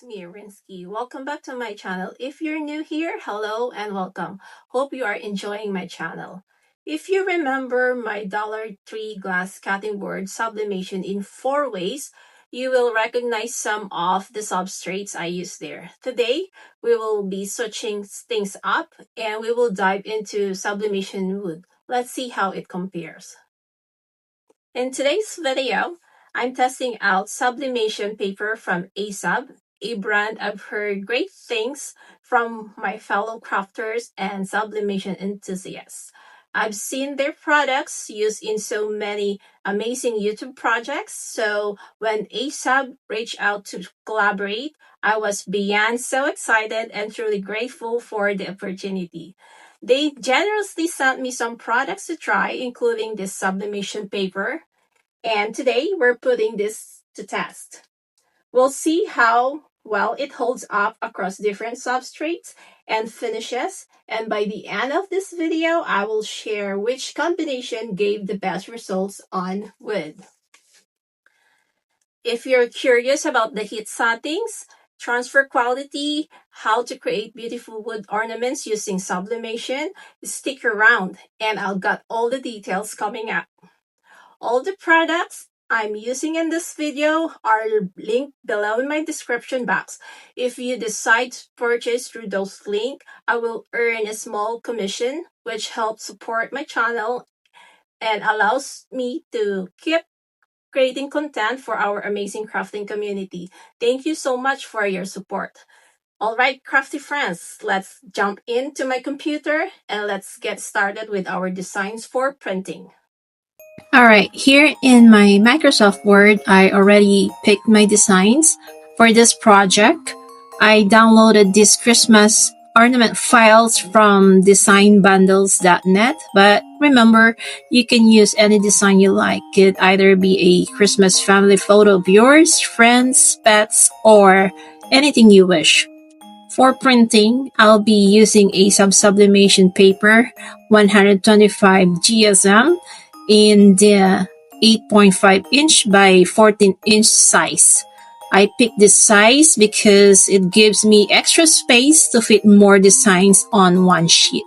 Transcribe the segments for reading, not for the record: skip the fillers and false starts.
me, Rinsky. Welcome back to my channel. If you're new here, hello and welcome. Hope you are enjoying my channel. If you remember my $3 glass cutting board sublimation in 4 ways, you will recognize some of the substrates I use there. Today, we will be switching things up and we will dive into sublimation wood. Let's see how it compares. In today's video, I'm testing out sublimation paper from ASUB, a brand I've heard great things from my fellow crafters and sublimation enthusiasts. I've seen their products used in so many amazing YouTube projects, so when ASUB reached out to collaborate, I was beyond so excited and truly grateful for the opportunity. They generously sent me some products to try, including this sublimation paper, and today we're putting this to test. We'll see how well it holds up across different substrates and finishes. And by the end of this video, I will share which combination gave the best results on wood. If you're curious about the heat settings, transfer quality, how to create beautiful wood ornaments using sublimation, stick around and I'll got all the details coming up. All the products I'm using in this video are linked below in my description box. If you decide to purchase through those links, I will earn a small commission, which helps support my channel and allows me to keep creating content for our amazing crafting community. Thank you so much for your support. Alright, crafty friends, let's jump into my computer and let's get started with our designs for printing. Alright, here in my Microsoft Word, I already picked my designs. For this project, I downloaded these Christmas ornament files from designbundles.net, but remember, you can use any design you like. It either be a Christmas family photo of yours, friends, pets, or anything you wish. For printing, I'll be using a sublimation paper, 125 GSM, in the 8.5 inch by 14 inch size. I picked this size because it gives me extra space to fit more designs on one sheet.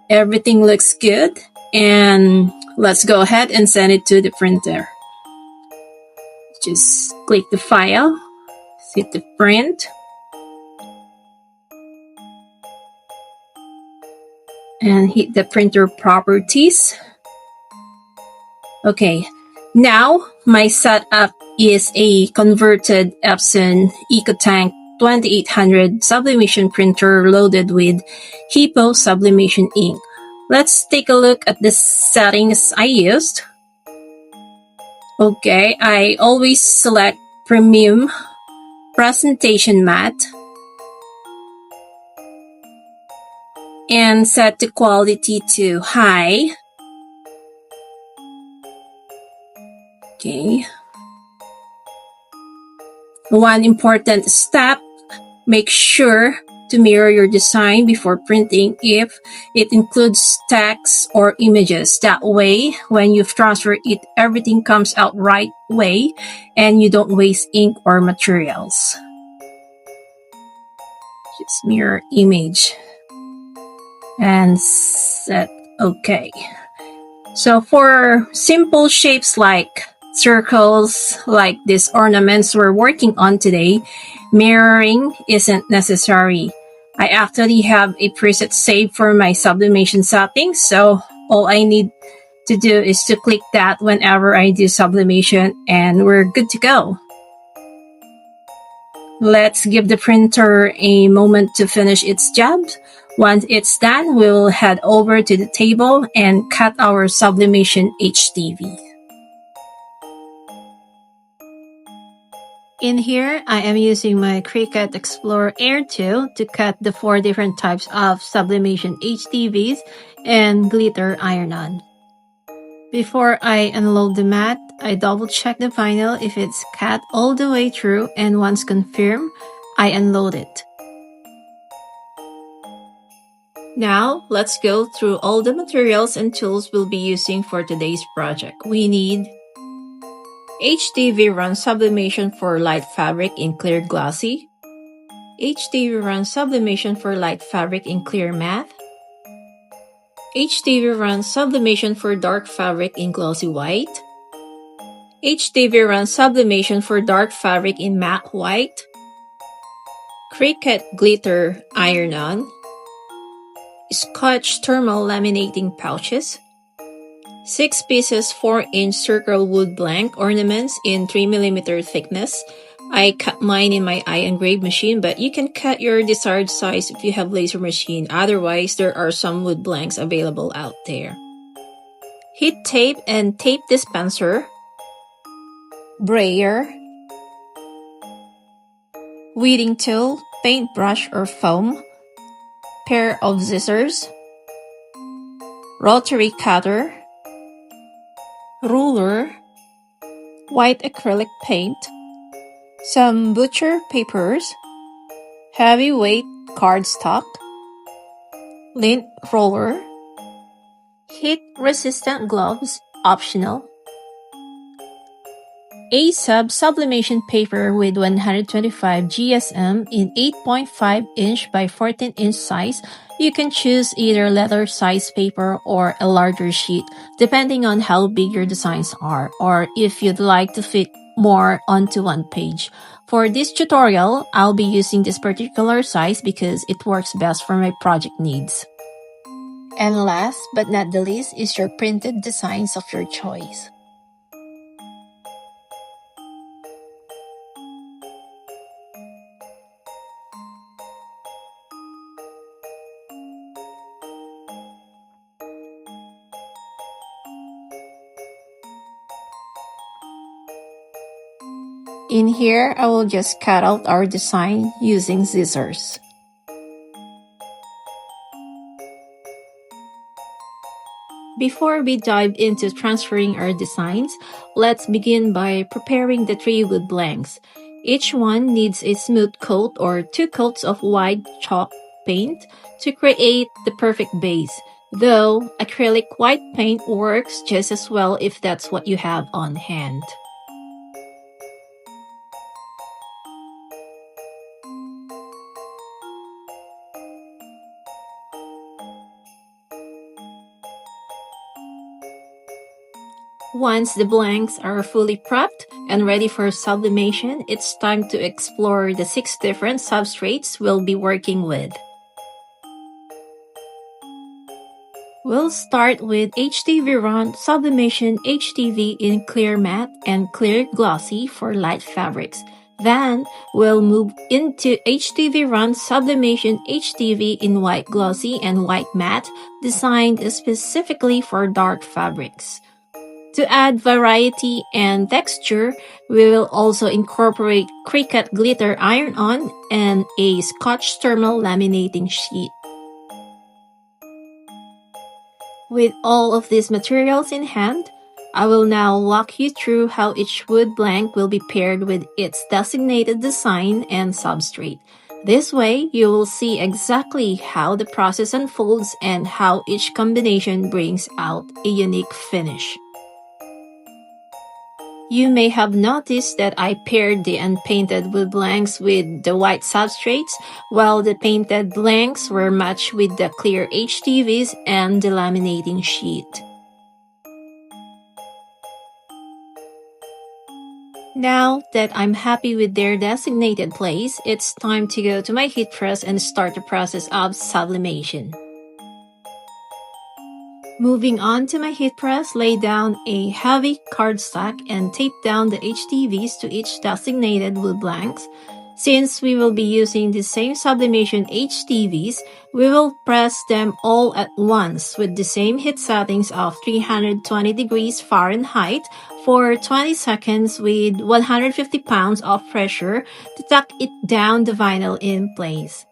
Everything looks good, and let's go ahead and send it to the printer. Just click the file, hit the print, and hit the printer properties. Okay, now my setup is a converted Epson EcoTank 2800 sublimation printer loaded with Hippo sublimation ink. Let's take a look at the settings I used. Okay, I always select premium presentation matte and set the quality to high. Okay. One important step, make sure to mirror your design before printing if it includes text or images. That way, when you transfer it, everything comes out right way and you don't waste ink or materials. Just mirror image and set OK. So for simple shapes like circles, like these ornaments we're working on today, mirroring isn't necessary. I actually have a preset saved for my sublimation settings, so all I need to do is to click that whenever I do sublimation and we're good to go. Let's give the printer a moment to finish its job. Once it's done, we will head over to the table and cut our sublimation HTV. In here, I am using my Cricut Explorer Air 2 to cut the 4 different types of sublimation HTVs and glitter iron-on. Before I unload the mat, I double check the vinyl if it's cut all the way through, and once confirmed, I unload it. Now, let's go through all the materials and tools we'll be using for today's project. We need HTVRONT Sublimation for Light Fabric in Clear Glossy, HTVRONT Sublimation for Light Fabric in Clear Matte, HTVRONT Sublimation for Dark Fabric in Glossy White, HTVRONT Sublimation for Dark Fabric in Matte White, Cricut Glitter Iron-On, Scotch Thermal Laminating Pouches, 6 pieces 4-inch circle wood blank ornaments in 3mm thickness. I cut mine in my eye engraved machine, but you can cut your desired size if you have laser machine. Otherwise, there are some wood blanks available out there. Heat tape and tape dispenser, brayer, weeding tool, paintbrush or foam, pair of scissors, rotary cutter, ruler, white acrylic paint, some butcher papers, heavyweight cardstock, lint roller, heat-resistant gloves, optional, a sublimation paper with 125 GSM in 8.5-inch by 14-inch size. You can choose either letter size paper or a larger sheet, depending on how big your designs are, or if you'd like to fit more onto one page. For this tutorial, I'll be using this particular size because it works best for my project needs. And last but not the least is your printed designs of your choice. In here, I will just cut out our design using scissors. Before we dive into transferring our designs, let's begin by preparing the 3 wood blanks. Each one needs a smooth coat or 2 coats of white chalk paint to create the perfect base, though acrylic white paint works just as well if that's what you have on hand. Once the blanks are fully prepped and ready for sublimation, it's time to explore the 6 different substrates we'll be working with. We'll start with HTVRONT Sublimation HTV in Clear Matte and Clear Glossy for light fabrics. Then, we'll move into HTVRONT Sublimation HTV in White Glossy and White Matte, designed specifically for dark fabrics. To add variety and texture, we will also incorporate Cricut Glitter Iron-On and a Scotch Thermal Laminating Sheet. With all of these materials in hand, I will now walk you through how each wood blank will be paired with its designated design and substrate. This way, you will see exactly how the process unfolds and how each combination brings out a unique finish. You may have noticed that I paired the unpainted wood blanks with the white substrates, while the painted blanks were matched with the clear HTVs and the laminating sheet. Now that I'm happy with their designated place, it's time to go to my heat press and start the process of sublimation. Moving on to my heat press, lay down a heavy cardstock and tape down the HTVs to each designated wood blanks. Since we will be using the same sublimation HTVs, we will press them all at once with the same heat settings of 320 degrees Fahrenheit for 20 seconds with 150 pounds of pressure to tuck it down the vinyl in place.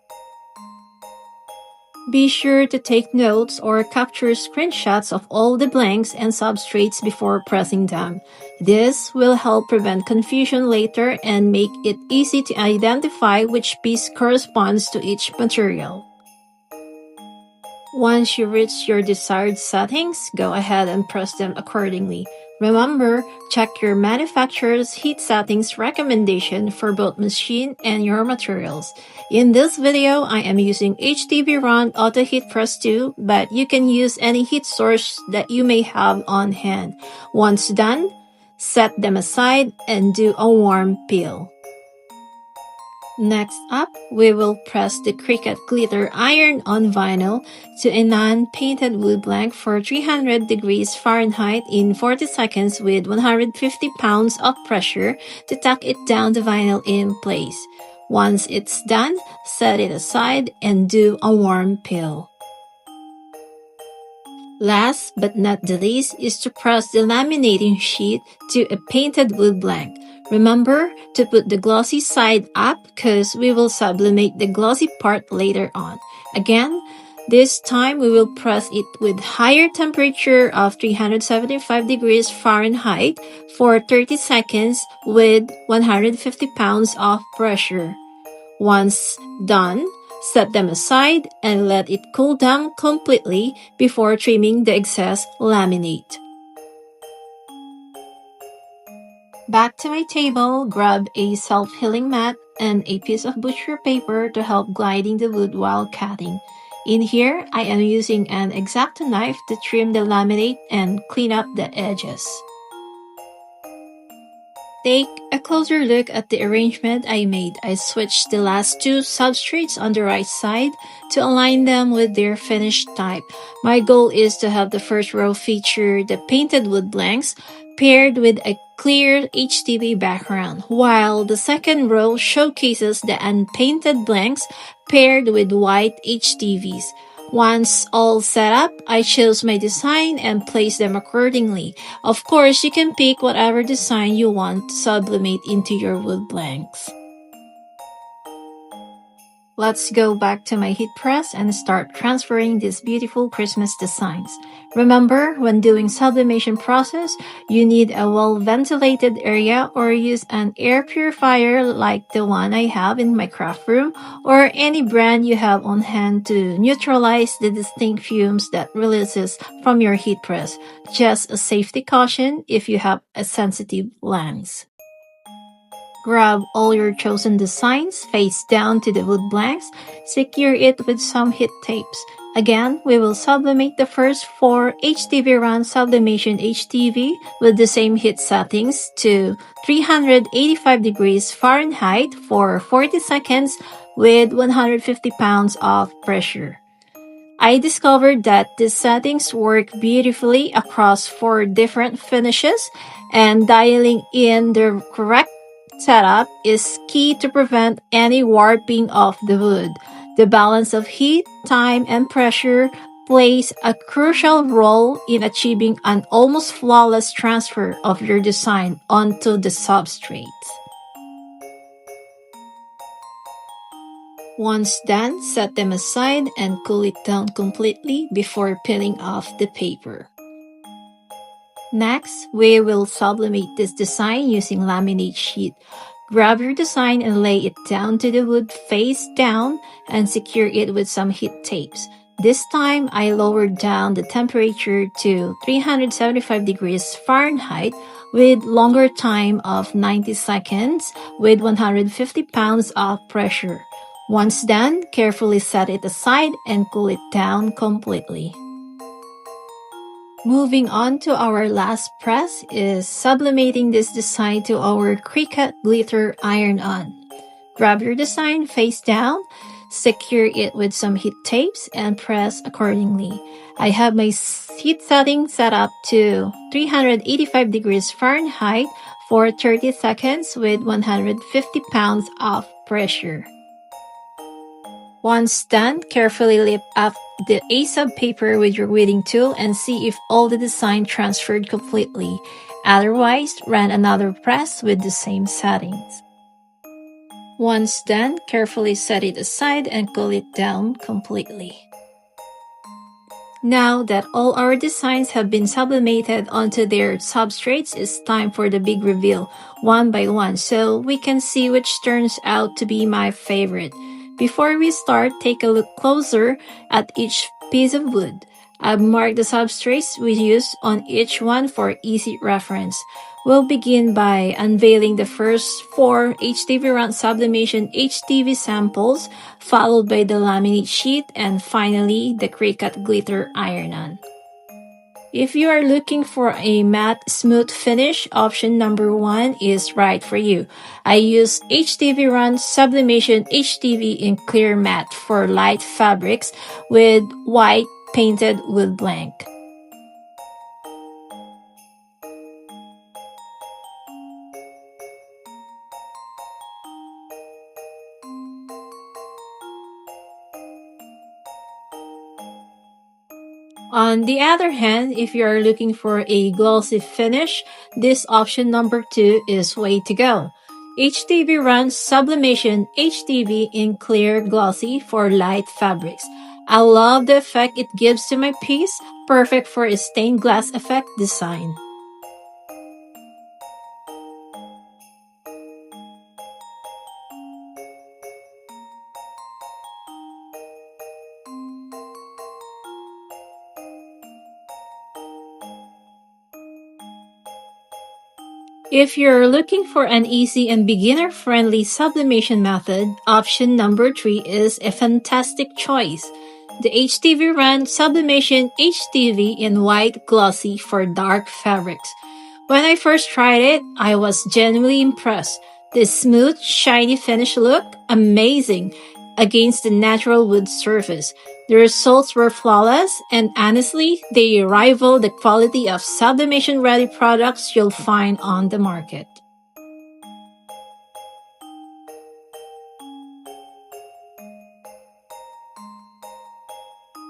Be sure to take notes or capture screenshots of all the blanks and substrates before pressing them. This will help prevent confusion later and make it easy to identify which piece corresponds to each material. Once you reach your desired settings, go ahead and press them accordingly. Remember, check your manufacturer's heat settings recommendation for both machine and your materials. In this video, I am using HTVRONT Auto Heat Press 2, but you can use any heat source that you may have on hand. Once done, set them aside and do a warm peel. Next up, we will press the Cricut glitter iron on vinyl to a non-painted wood blank for 300 degrees Fahrenheit in 40 seconds with 150 pounds of pressure to tuck it down the vinyl in place. Once it's done, set it aside and do a warm peel. Last but not the least is to press the laminating sheet to a painted wood blank. Remember to put the glossy side up because we will sublimate the glossy part later on. Again, this time we will press it with higher temperature of 375 degrees Fahrenheit for 30 seconds with 150 pounds of pressure. Once done, set them aside and let it cool down completely before trimming the excess laminate. Back to my table, grab a self-healing mat and a piece of butcher paper to help gliding the wood while cutting. In here, I am using an Exacto knife to trim the laminate and clean up the edges. Take a closer look at the arrangement I made. I switched the last two substrates on the right side to align them with their finished type. My goal is to have the first row feature the painted wood blanks paired with a clear HTV background, while the second row showcases the unpainted blanks paired with white HTVs. Once all set up, I chose my design and placed them accordingly. Of course, you can pick whatever design you want to sublimate into your wood blanks. Let's go back to my heat press and start transferring these beautiful Christmas designs. Remember, when doing sublimation process, you need a well-ventilated area or use an air purifier like the one I have in my craft room or any brand you have on hand to neutralize the distinct fumes that releases from your heat press. Just a safety caution if you have a sensitive lens. Grab all your chosen designs face down to the wood blanks, secure it with some heat tapes. Again, we will sublimate the first 4 HTVRONT Sublimation HTV with the same heat settings to 385 degrees Fahrenheit for 40 seconds with 150 pounds of pressure. I discovered that these settings work beautifully across 4 different finishes, and dialing in the correct setup is key to prevent any warping of the wood. The balance of heat, time, and pressure plays a crucial role in achieving an almost flawless transfer of your design onto the substrate. Once done, set them aside and cool it down completely before peeling off the paper. Next, we will sublimate this design using laminate sheet. Grab your design and lay it down to the wood face down and secure it with some heat tapes. This time, I lowered down the temperature to 375 degrees Fahrenheit with longer time of 90 seconds with 150 pounds of pressure. Once done, carefully set it aside and cool it down completely. Moving on to our last press is sublimating this design to our Cricut glitter iron-on. Grab your design face down, secure it with some heat tapes, and press accordingly. I have my heat setting set up to 385 degrees Fahrenheit for 30 seconds with 150 pounds of pressure. Once done, carefully lift up the A-sub paper with your weeding tool and see if all the design transferred completely. Otherwise, run another press with the same settings. Once done, carefully set it aside and cool it down completely. Now that all our designs have been sublimated onto their substrates, it's time for the big reveal, one by one, so we can see which turns out to be my favorite. Before we start, take a look closer at each piece of wood. I've marked the substrates we used on each one for easy reference. We'll begin by unveiling the first 4 HTVRONT sublimation HTV samples, followed by the laminate sheet, and finally the Cricut glitter iron-on. If you are looking for a matte smooth finish, option number 1 is right for you. I use HTVRONT Sublimation HTV in clear matte for light fabrics with white painted wood blank. On the other hand, if you are looking for a glossy finish, this option number 2 is way to go. HTVRONT Sublimation HTV in clear glossy for light fabrics. I love the effect it gives to my piece, perfect for a stained glass effect design. If you're looking for an easy and beginner-friendly sublimation method, option number 3 is a fantastic choice. The HTVRONT Sublimation HTV in white glossy for dark fabrics. When I first tried it, I was genuinely impressed. The smooth, shiny finish looked amazing against the natural wood surface. The results were flawless, and honestly, they rival the quality of sublimation-ready products you'll find on the market.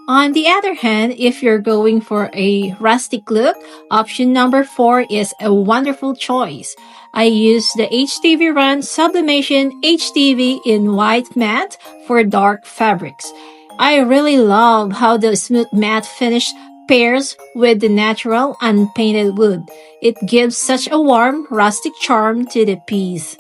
On the other hand, if you're going for a rustic look, option number 4 is a wonderful choice. I use the HTVRONT Sublimation HTV in white matte for dark fabrics. I really love how the smooth matte finish pairs with the natural unpainted wood. It gives such a warm, rustic charm to the piece.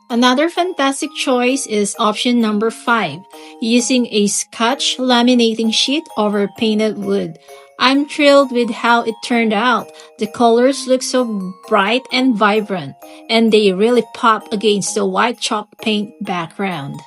Another fantastic choice is option number 5, using a Scotch laminating sheet over painted wood. I'm thrilled with how it turned out. The colors look so bright and vibrant, and they really pop against the white chalk paint background.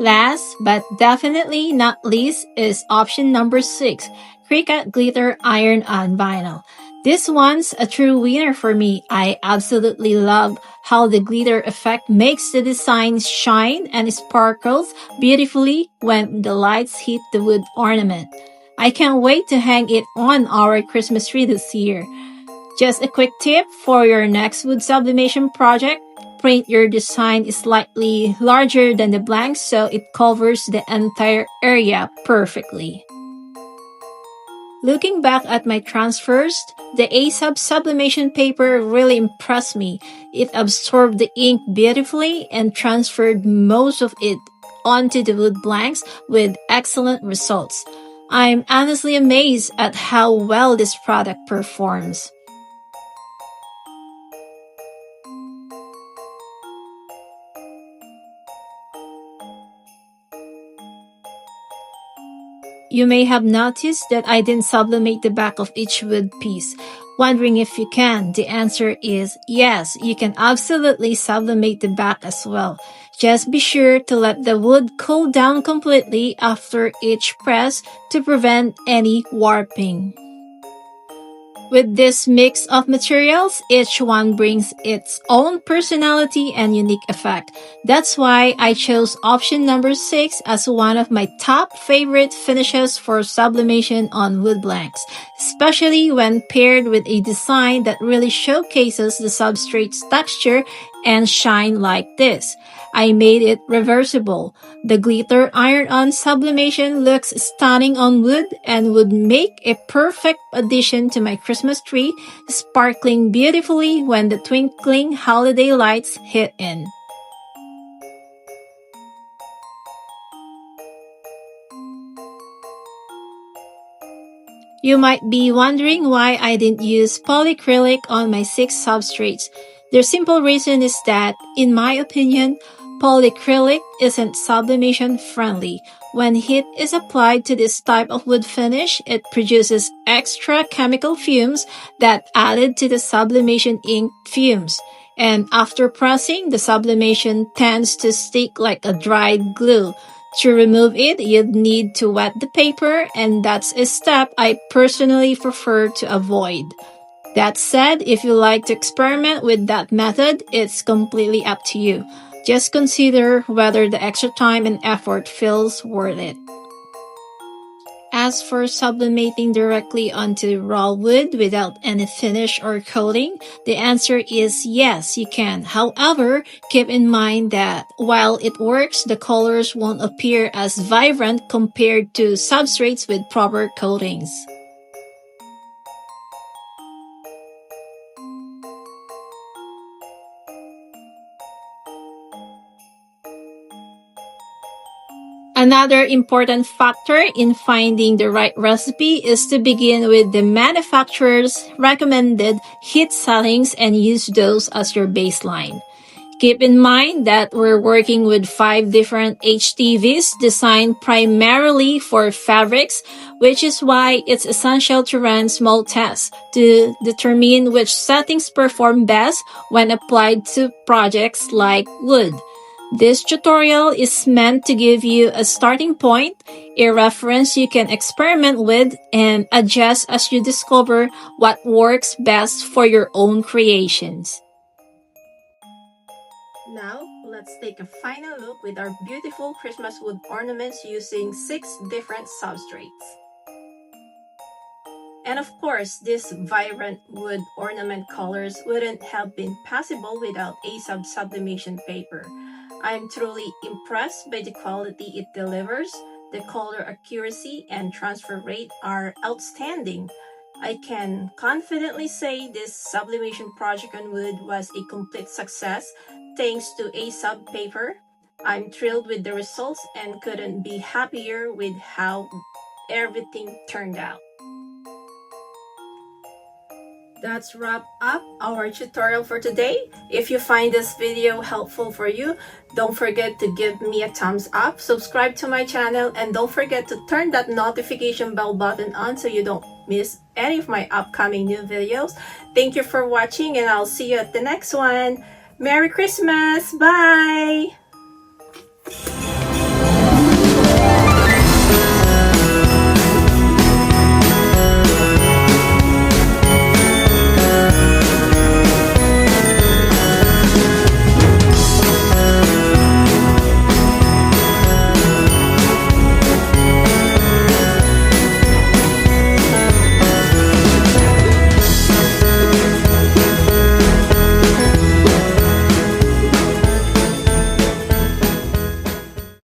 Last but definitely not least is option number 6, Cricut Glitter Iron-on Vinyl. This one's a true winner for me. I absolutely love how the glitter effect makes the design shine and sparkles beautifully when the lights hit the wood ornament. I can't wait to hang it on our Christmas tree this year. Just a quick tip for your next wood sublimation project: print your design slightly larger than the blank so it covers the entire area perfectly. Looking back at my transfers, the A-Sub sublimation paper really impressed me. It absorbed the ink beautifully and transferred most of it onto the wood blanks with excellent results. I'm honestly amazed at how well this product performs. You may have noticed that I didn't sublimate the back of each wood piece. Wondering if you can? The answer is yes, you can absolutely sublimate the back as well. Just be sure to let the wood cool down completely after each press to prevent any warping. With this mix of materials, each one brings its own personality and unique effect. That's why I chose option number 6 as one of my top favorite finishes for sublimation on wood blanks, especially when paired with a design that really showcases the substrate's texture and shine like this. I made it reversible. The glitter iron-on sublimation looks stunning on wood and would make a perfect addition to my Christmas tree, sparkling beautifully when the twinkling holiday lights hit in. You might be wondering why I didn't use polyacrylic on my 6 substrates. The simple reason is that, in my opinion, polyacrylic isn't sublimation friendly. When heat is applied to this type of wood finish, it produces extra chemical fumes that added to the sublimation ink fumes. And after pressing, the sublimation tends to stick like a dried glue. To remove it, you'd need to wet the paper, and that's a step I personally prefer to avoid. That said, if you like to experiment with that method, it's completely up to you. Just consider whether the extra time and effort feels worth it. As for sublimating directly onto raw wood without any finish or coating, the answer is yes, you can. However, keep in mind that while it works, the colors won't appear as vibrant compared to substrates with proper coatings. Another important factor in finding the right recipe is to begin with the manufacturer's recommended heat settings and use those as your baseline. Keep in mind that we're working with 5 different HTVs designed primarily for fabrics, which is why it's essential to run small tests to determine which settings perform best when applied to projects like wood. This tutorial is meant to give you a starting point, a reference you can experiment with, and adjust as you discover what works best for your own creations. Now, let's take a final look with our beautiful Christmas wood ornaments using 6 different substrates. And of course, these vibrant wood ornament colors wouldn't have been possible without ASAB sublimation paper. I'm truly impressed by the quality it delivers. The color accuracy and transfer rate are outstanding. I can confidently say this sublimation project on wood was a complete success thanks to ASAB paper. I'm thrilled with the results and couldn't be happier with how everything turned out. That's wrap up our tutorial for today. If you find this video helpful for you, don't forget to give me a thumbs up, subscribe to my channel, and don't forget to turn that notification bell button on so you don't miss any of my upcoming new videos. Thank you for watching, and I'll see you at the next one. Merry Christmas! Bye!